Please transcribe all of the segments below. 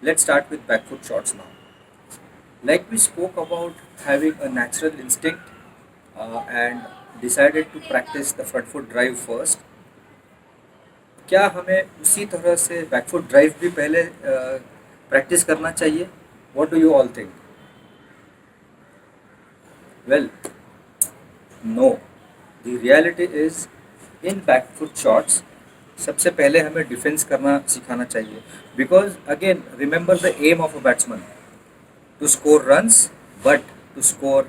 let's start with back foot shots now. Like we spoke about having a natural instinct and decided to practice the front foot drive first. क्या हमें उसी तरह से back foot drive भी पहले practice करना चाहिए? What do you all think? Well, no. The reality is in back foot shots सबसे पहले हमें डिफेंस करना सिखाना चाहिए, because again remember the aim of a batsman to score runs, but to score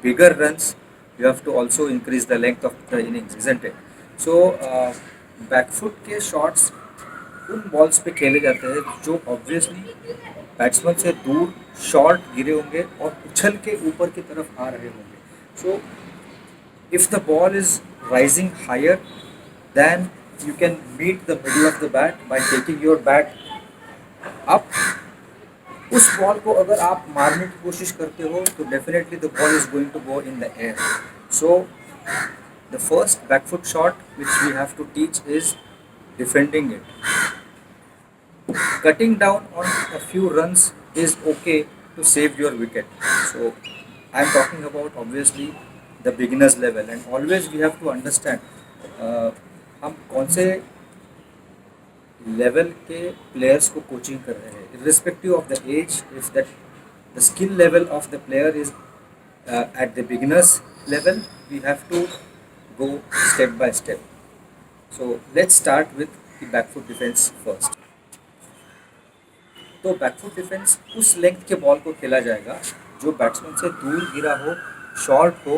bigger runs, you have to also increase the length of the innings, isn't it? So, back foot के shots उन balls पे खेले जाते हैं जो obviously batsman से दूर short गिरे होंगे और उछल के ऊपर की तरफ आ रहे होंगे. सो if the ball is rising higher, then you can meet the middle of the bat by taking your bat up. उस बॉल को अगर आप मारने की कोशिश करते हो तो definitely the ball is going to go in the air. So the first back foot shot which we have to teach is defending it. Cutting down on a few runs is okay to save your wicket. So I am talking about obviously the beginners level, and always we have to understand हम कौन से level के players को coaching कर रहे हैं, irrespective of the age. If that the skill level of the player is at the beginners level, we have to go step by step. So let's start with the back foot defense first. तो back foot defence उस length के ball को खेला जाएगा जो batsman से दूर गिरा हो, शॉर्ट हो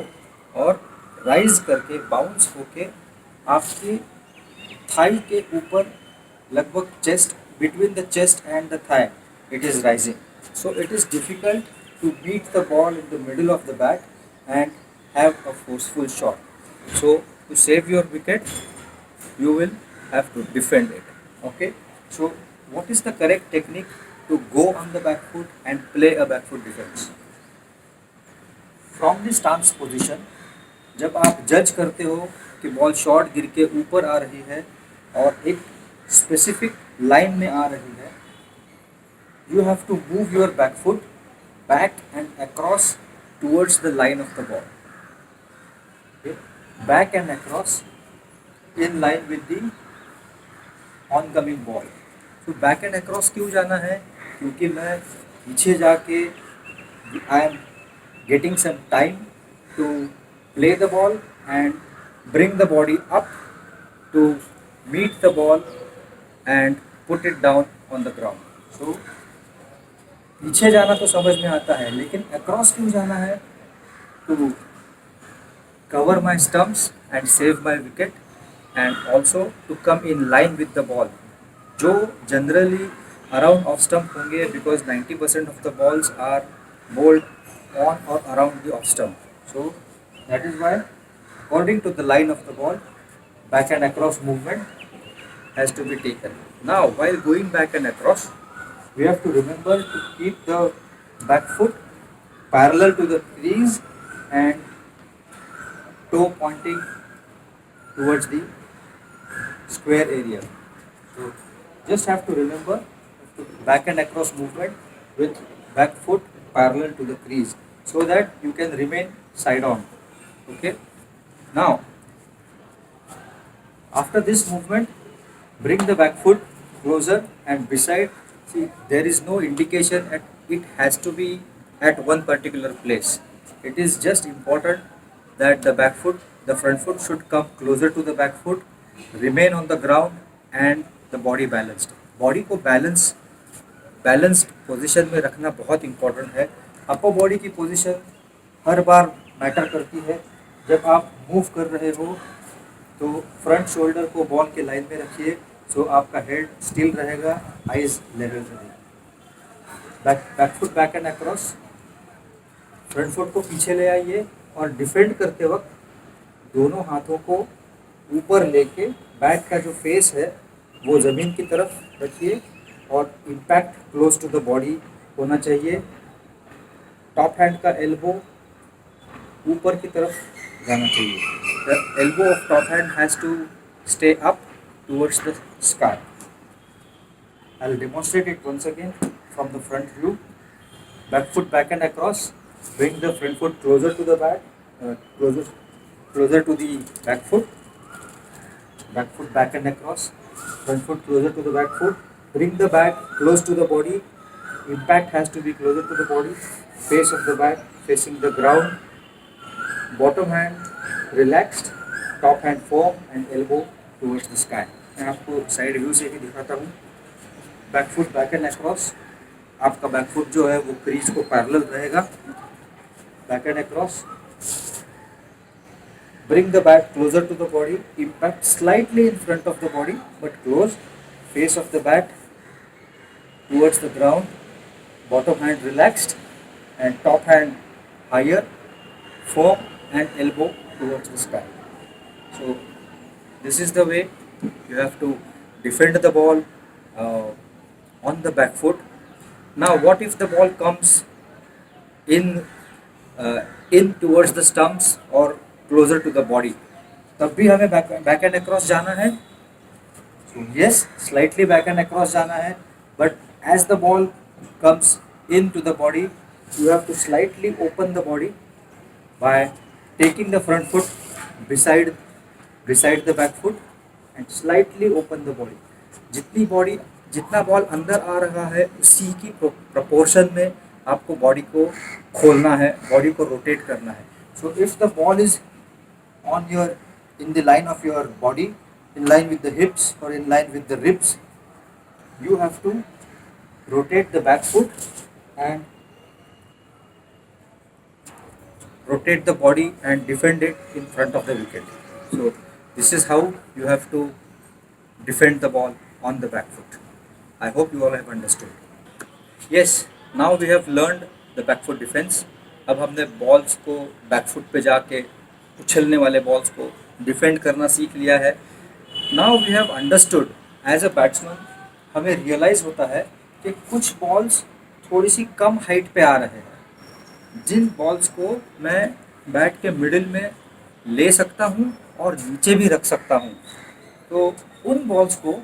और राइज करके बाउंस होके आपके थाई के ऊपर लगभग chest, between the chest and the thigh it is rising. So it is difficult to beat the ball in the middle of the bat and have a forceful shot. So to save your wicket you will have to defend it. Okay, so what is the correct technique to go on the back foot and play a back foot defense? From the stance position, जब आप जज करते हो कि ball short गिर के ऊपर आ रही है और एक स्पेसिफिक लाइन में आ रही है, you have to move your back foot back and across towards the line of the ball. Okay? Back and across in line with the oncoming ball. तो बैक एंड अक्रॉस क्यों जाना है? क्योंकि मैं पीछे जाके I am getting some time to play the ball and bring the body up to meet the ball and put it down on the ground. So पीछे जाना तो समझ में आता है, लेकिन अक्रॉस क्यों जाना है? To cover my stumps and save my wicket, and also to come in line with the ball, जो generally around off stump होंगे, because 90% of the balls are bowled on or around the off stump. So that is why according to the line of the ball, back and across movement has to be taken. Now while going back and across, we have to remember to keep the back foot parallel to the crease and toe pointing towards the square area. So just have to remember back and across movement with back foot parallel to the crease so that you can remain side on. Okay. Now after this movement, bring the back foot closer and beside. See, there is no indication at it has to be at one particular place. It is just important that the back foot, the front foot should come closer to the back foot, remain on the ground and the body balanced. Body को balanced position में रखना बहुत important है. Upper body की position हर बार matter करती है. जब आप मूव कर रहे हो तो फ्रंट शोल्डर को बॉल के लाइन में रखिए, सो आपका हेड स्टिल रहेगा, आइज लेवल रहेगी. Back foot back and across, front foot को पीछे ले आइए और डिफेंड करते वक्त दोनों हाथों को ऊपर लेके बैट का जो फेस है वो ज़मीन की तरफ रखिए और impact close to the body होना चाहिए. टॉप हैंड का एल्बो ऊपर की तरफ जाना चाहिए. The elbow of top hand has to stay up towards the sky. I will demonstrate it once again. from the front view. Back foot back and across. Bring the front foot closer to the back, closer to the back foot. Back foot back and across. Front foot closer to the back foot. Bring the back close to the body. Impact has to be closer to the body. Face of the back facing the ground. Bottom hand relaxed. Top hand firm and elbow towards the sky. मैं आपको side view से ही दिखाता हूँ. Back foot back and across. आपका back foot जो है वो crease को पैरेलल रहेगा. Back and across. Bring the back closer to the body. Impact slightly in front of the body but close. Face of the back towards the ground. Bottom hand relaxed and top hand higher. Firm and elbow towards the sky. So this is the way you have to defend the ball on the back foot. Now what if the ball comes in in towards the stumps or closer to the body? तब भी हमें back and across जाना है. So yes, slightly back and across जाना है, but as the ball comes into the body, you have to slightly open the body by taking the front foot beside the back foot and slightly open the body. जितना ball अंदर आ रहा है उसी की proportion में आपको body को खोलना है, बॉडी को रोटेट करना है. So if the ball is on your in the line of your body, in line with the hips or in line with the ribs, you have to rotate the back foot and rotate the body and defend it in front of the wicket. So this is how you have to defend the ball on the back foot. I hope you all have understood. Yes, now we have learned the back foot defense. अब हमने balls को back foot पे जाके उछलने वाले balls को defend करना सीख लिया है. Now we have understood as a batsman हमें रियलाइज़ होता है कि कुछ बॉल्स थोड़ी सी कम हाइट पे आ रहे हैं, जिन बॉल्स को मैं बैट के मिडिल में ले सकता हूँ और नीचे भी रख सकता हूँ. तो उन बॉल्स को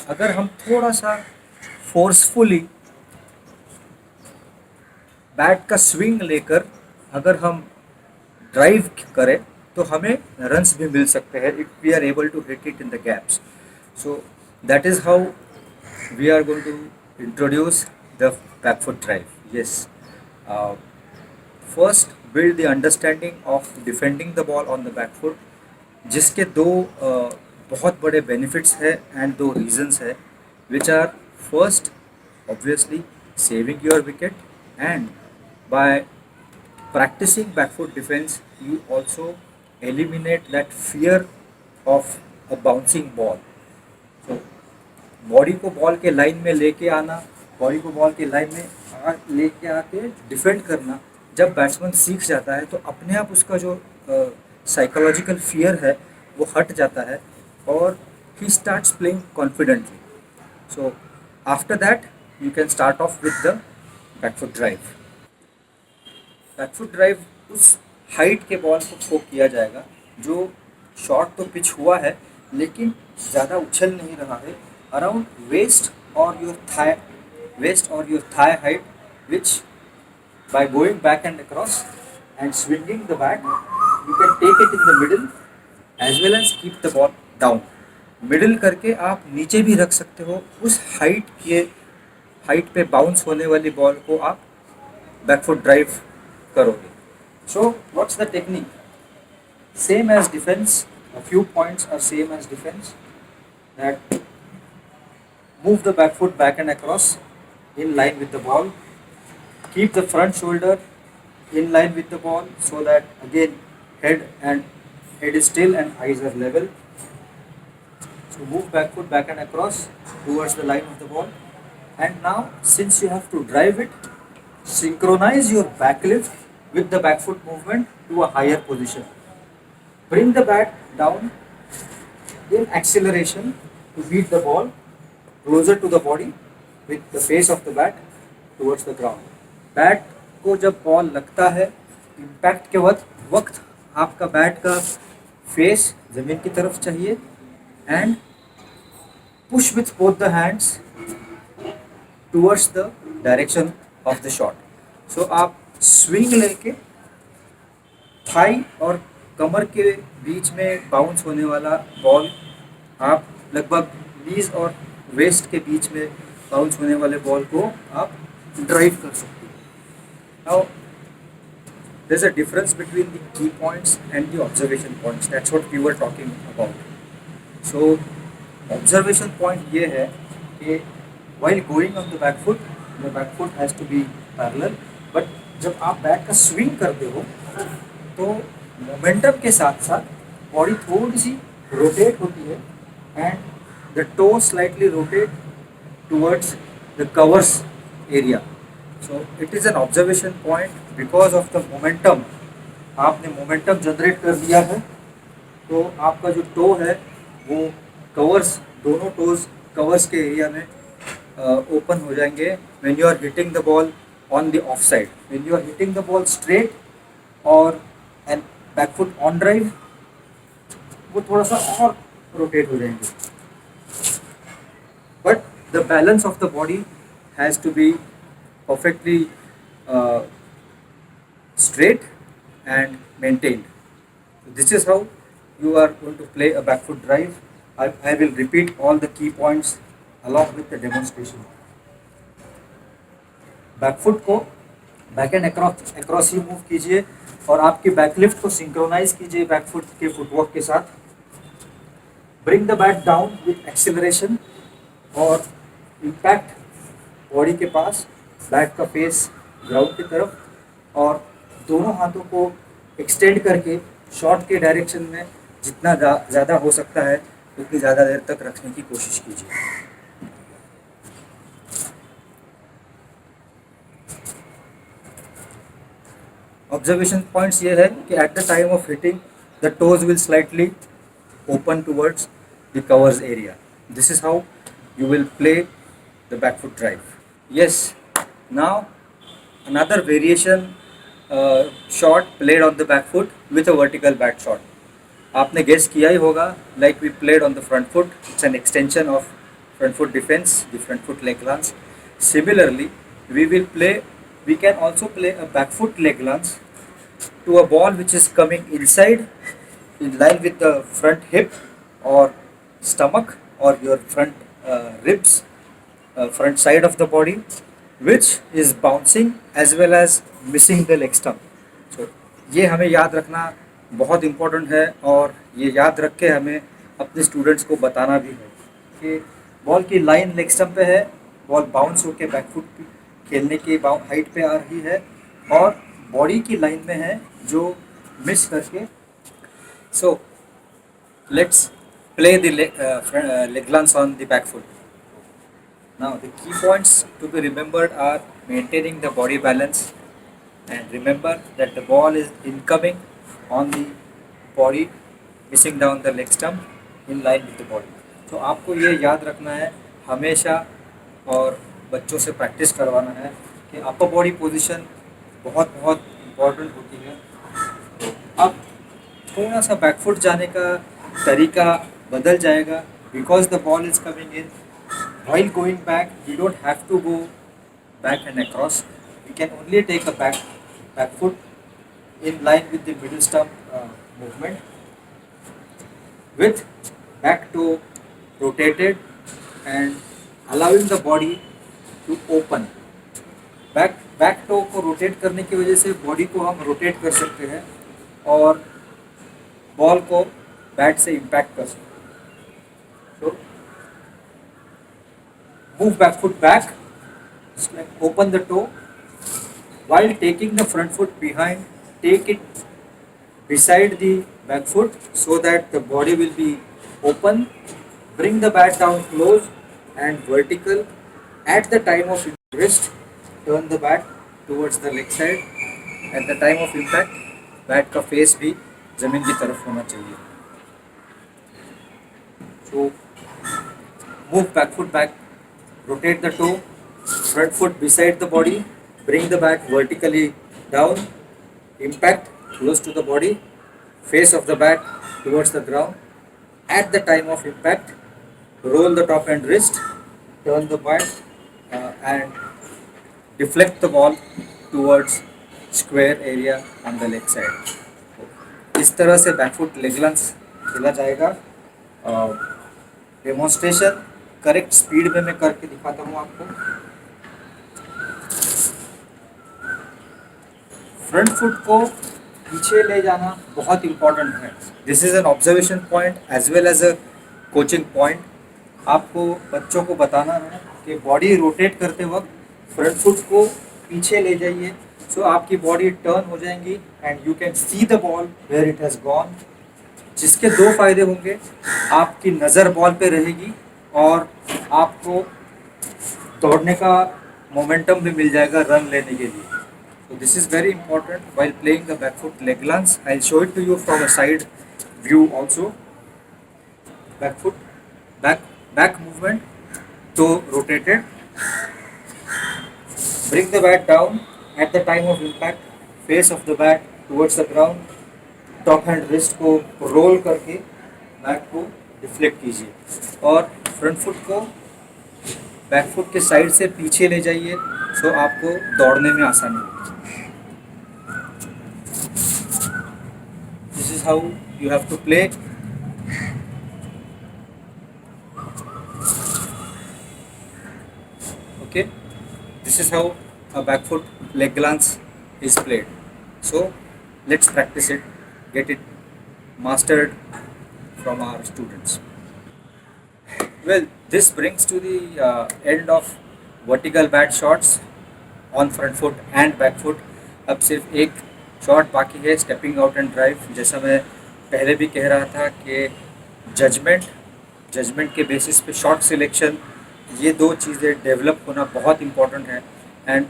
अगर हम थोड़ा सा फोर्सफुली बैट का स्विंग लेकर अगर हम ड्राइव करें तो हमें रन्स भी मिल सकते हैं if we are able to hit it in the gaps. So that is how we are going to introduce the back foot drive. Yes, first build the understanding of defending the ball on the back foot, जिसके दो बहुत बड़े benefits है and दो reasons है, which are first obviously saving your wicket, and by practicing back foot defense you also eliminate that fear of a bouncing ball. So body को ball के line में लेके आना, बॉडी को बॉल के लाइन में लेके आके डिफेंड करना जब बैट्समैन सीख जाता है तो अपने आप उसका जो साइकोलॉजिकल फियर है वो हट जाता है और he starts playing confidently. So after that you can start of with the back foot drive. Back foot drive उस हाइट के बॉल को थ्रो किया जाएगा जो शॉट तो पिच हुआ है लेकिन ज़्यादा उछल नहीं रहा है, अराउंड वेस्ट और your thigh height, which by going back and across and swinging the bat you can take it in the middle as well as keep the ball down. Middle करके आप नीचे भी रख सकते हो. उस हाइट पे बाउंस होने वाली बॉल को आप बैक फुट ड्राइव करोगे. So what's the technique? Same as defense, a few points are same as defense. That move the back foot back and across in line with the ball. Keep the front shoulder in line with the ball so that again head is still and eyes are level. So move back foot back and across towards the line of the ball. And now since you have to drive it, synchronize your back lift with the back foot movement to a higher position. Bring the bat down in acceleration to beat the ball closer to the body with the face of the bat towards the ground. Bat को जब ball लगता है impact के वक्त आपका bat का face ज़मीन की तरफ चाहिए and push with both the hands towards the direction of the shot. So आप स्विंग लेके थाई और कमर के बीच में बाउंस होने वाला बॉल आप लगभग नीज और वेस्ट के बीच में बाउंस होने वाले बॉल को आप ड्राइव कर सकते हैं. Now there's a difference between the key points and the observation points. That's what we were talking about. So observation point ये है कि while going on the back foot, the back foot has to be parallel. But जब आप back का swing करते हो तो momentum के साथ साथ बॉडी थोड़ी सी रोटेट होती है and the toe slightly rotate towards the covers area. So it is an observation point because of the momentum. आपने मोमेंटम जनरेट कर दिया है तो आपका जो टो है वो कवर्स, दोनों टोज कवर्स के एरिया में ओपन हो जाएंगे when you are hitting the ball on the off side. When you are hitting the ball straight और and back foot on drive वो थोड़ा सा और रोटेट हो जाएंगे. But the balance of the body has to be perfectly straight and maintained. So this is how you are going to play a back foot drive. I will repeat all the key points along with the demonstration. Back foot को back and across ही move कीजिए और आपकी back lift को synchronise कीजिए back foot के footwork के साथ. Bring the bat down with acceleration और इम्पैक्ट बॉडी के पास, बैट का फेस ग्राउंड की तरफ और दोनों हाथों को एक्सटेंड करके शॉट के डायरेक्शन में जितना ज़्यादा हो सकता है उतनी ज़्यादा देर तक रखने की कोशिश कीजिए. ऑब्जर्वेशन पॉइंट्स ये है कि at the time of hitting the toes will slightly open towards the covers area. This is how you will play the back foot drive. Yes, now another variation shot played on the back foot with a vertical bat shot. आपने guess किया ही होगा, like we played on the front foot. It's an extension of front foot defense, the front foot leg lance. Similarly, we can also play a back foot leg lance to a ball which is coming inside in line with the front hip or stomach or your front ribs, front side of the body, which is bouncing as well as missing the leg stump. So ये हमें याद रखना बहुत important है और ये याद रख के हमें अपने स्टूडेंट्स को बताना भी है कि बॉल की लाइन लेग स्टम्प पे है, बॉल बाउंस होकर बैक फुट खेलने की हाइट पे आ रही है और बॉडी की लाइन में है जो मिस करके. So let's play the leg lance on the back foot. Now the key points to be remembered are maintaining the body balance and remember that the ball is incoming on the body, missing down the leg stump in line with the body. तो आपको ये याद रखना है हमेशा और बच्चों से प्रैक्टिस करवाना है कि अपर बॉडी पोजीशन बहुत बहुत इम्पोर्टेंट होती है. तो अब थोड़ा सा बैक फुट जाने का तरीका बदल जाएगा because the ball is coming in. While going back, we don't have to go back and across. We can only take a back foot in line with the middle stump movement with back toe rotated and allowing the body to open. Back toe को rotate करने की वजह से body को हम rotate कर सकते हैं और बॉल को बैट से इम्पैक्ट कर सकते हैं. So move back foot back, open the toe while taking the front foot behind. Take it beside the back foot so that the body will be open. Bring the bat down close and vertical. At the time of wrist, turn the bat towards the leg side. At the time of impact, bat का face भी जमीन की तरफ होना चाहिए. So move back foot back, rotate the toe, front foot beside the body, bring the bat vertically down, impact close to the body, face of the bat towards the ground. At the time of impact, roll the top and wrist, turn the bat and deflect the ball towards square area on the leg side. इस तरह से back foot leg लंज खेला जाएगा. Demonstration correct speed में मैं करके दिखाता हूँ आपको. फ्रंट फुट को पीछे ले जाना बहुत इंपॉर्टेंट है. This is an observation point as well as a coaching point. आपको बच्चों को बताना है कि बॉडी रोटेट करते वक्त फ्रंट फुट को पीछे ले जाइए, सो आपकी बॉडी टर्न हो जाएंगी and you can see the ball where it has gone. जिसके दो फायदे होंगे, आपकी नज़र बॉल पे रहेगी और आपको दौड़ने का मोमेंटम भी मिल जाएगा रन लेने के लिए. So this is very important while playing the back foot leg lunge. I'll show it to you from a side view also. Back foot, back movement, toe rotated. Bring the bat down at the time of impact. Face of the bat towards the ground. Top hand wrist को role करके back को deflect कीजिए और front foot को back foot के side से पीछे ले जाइए, सो आपको दौड़ने में आसानी होगी. This is how you have to play. Okay, this is how a back foot leg lunge is played. So let's practise it, get it mastered from our students. Well, this brings to the end of vertical bat shots on front foot and back foot. अब सिर्फ एक shot बाकी है, stepping out and drive. जैसा मैं पहले भी कह रहा था कि जजमेंट के बेसिस पे शॉट सिलेक्शन, ये दो चीज़ें डेवलप होना बहुत इम्पॉर्टेंट है. And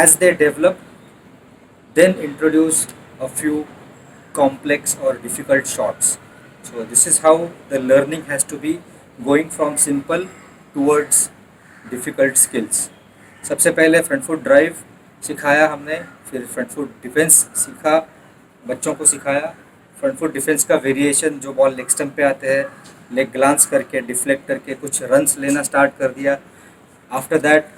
as they develop then introduce a few complex or difficult shots. So this is how the learning has to be, going from simple towards difficult skills. सबसे पहले front foot drive सिखाया हमने, फिर front foot defence सीखा, बच्चों को सिखाया. Front foot defence का वेरिएशन जो बॉल लेग स्टंप पे आते हैं, लेग ग्लांस करके डिफ्लेक्ट करके कुछ रन्स लेना स्टार्ट कर दिया. After that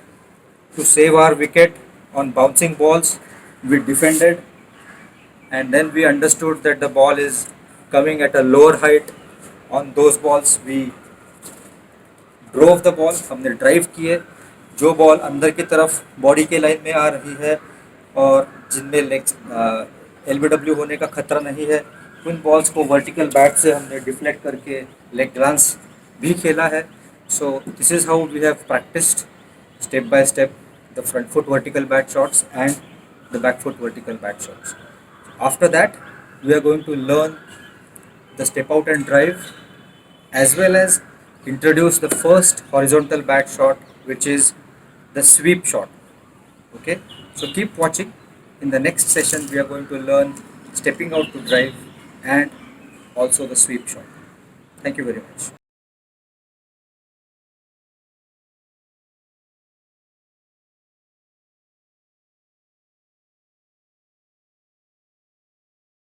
to save our wicket on bouncing balls we defended. And then we understood that the ball is coming at a lower height. On those balls we drove the ball. हमने drive किए. जो ball अंदर की तरफ body के line में आ रही है और जिनमें लेग LBW होने का खतरा नहीं है, उन बॉल्स को वर्टिकल बैट से हमने डिफ्लेक्ट करके लेग ग्लांस भी खेला है. So this is how we have practised step by step the front foot vertical bat shots and the back foot vertical bat shots. After that, we are going to learn the step out and drive as well as introduce the first horizontal bat shot, which is the sweep shot. Okay, so keep watching. In the next session, we are going to learn stepping out to drive and also the sweep shot. Thank you very much.